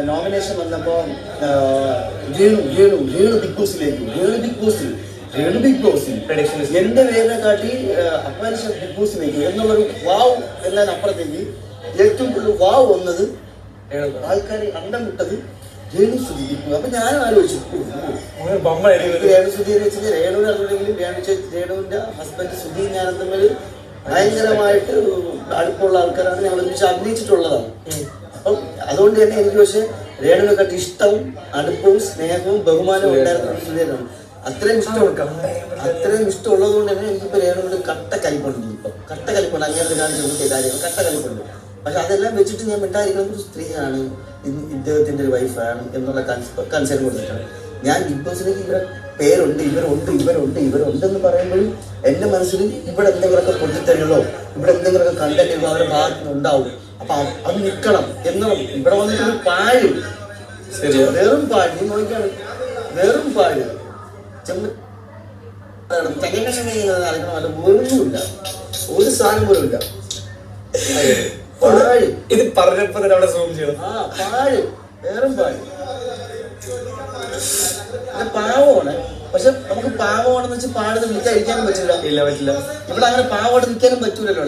Nomination വന്നപ്പോൾ Renu big ബോസിൽ എന്റെ പേരിനെ കാട്ടി അപ്വാനിഷൻ ബിഗ് ബോസിലേക്ക് എന്നുള്ളൊരു വാവ് എല്ലാം അപ്പുറത്തേക്ക് ഏറ്റവും കൂടുതൽ വാവ് വന്നത് ആൾക്കാർ അണ്ടം വിട്ടത് രേണു സുധി. അപ്പൊ ഞാൻ ആലോചിച്ചു രേണു സുധി എന്ന് വെച്ചാൽ രേണുവിനെ അറിഞ്ഞില്ലെങ്കിലും രേണുവിന്റെ ഹസ്ബൻഡ് സുധി ഞാനും തമ്മിൽ ഭയങ്കരമായിട്ട് അടുപ്പമുള്ള ആൾക്കാരാണ്. ഞങ്ങൾ ഒരുമിച്ച് അഭിനയിച്ചിട്ടുള്ളതാണ്. അപ്പം അതുകൊണ്ട് തന്നെ എനിക്ക് പക്ഷെ രേണുവിനെ കാട്ടി ഇഷ്ടവും അടുപ്പവും സ്നേഹവും ബഹുമാനവും ഉണ്ടായിരുന്ന സുധീരാണ്. അത്രയും ഇഷ്ടമുള്ളത് കൊണ്ട് തന്നെ എനിക്കിപ്പോ രേണുവിന്റെ കട്ട കലിപ്പുണ്ട്. അങ്ങനത്തെ കാണിച്ച കാര്യങ്ങൾ കട്ട കലിപ്പുണ്ട്. പക്ഷെ അതെല്ലാം വെച്ചിട്ട് ഞാൻ മിണ്ടായിരിക്കുന്ന ഒരു സ്ത്രീയാണ്, ഇദ്ദേഹത്തിന്റെ ഒരു വൈഫാണ് എന്നുള്ള കൺസേൺ കൊടുത്തിട്ടാണ് ഞാൻ ബിഗ് ബോസിലേക്ക്. ഇവിടെ പേരുണ്ട്, ഇവരുണ്ടെന്ന് പറയുമ്പോഴും എന്റെ മനസ്സിൽ ഇവിടെ എന്തെങ്കിലുമൊക്കെ പൊട്ടിത്തരുകളോ ഇവിടെ എന്തെങ്കിലുമൊക്കെ കണ്ടന്റുകളോ അവരുടെ ഭാഗത്ത് നിന്ന് ഉണ്ടാവും. അപ്പൊ അത് നിൽക്കണം എന്നുള്ള ഇവിടെ വന്നിട്ടൊരു പാഴ്, വെറും പാഴ്. നീ നോക്കിയാണ് വെറും പാഴ്. ഒന്നുമില്ല, ഒരു സാധനം പോലും ഇല്ല. പാഴ്. ഇത് പറഞ്ഞപ്പോ തന്നെ അവിടെ സൂം ചെയ്യണം. പാഴ്, വെറും പാഴ്. പാവമാണ്. പക്ഷെ നമുക്ക് പാവമാണെന്ന് വെച്ചാൽ പാടുന്ന വിളിക്കാതിരിക്കാനും പറ്റില്ല. ഇല്ല, പറ്റില്ല. ഇവിടെ അങ്ങനെ പാവമായിട്ട് നിൽക്കാനും പറ്റൂലല്ലോ.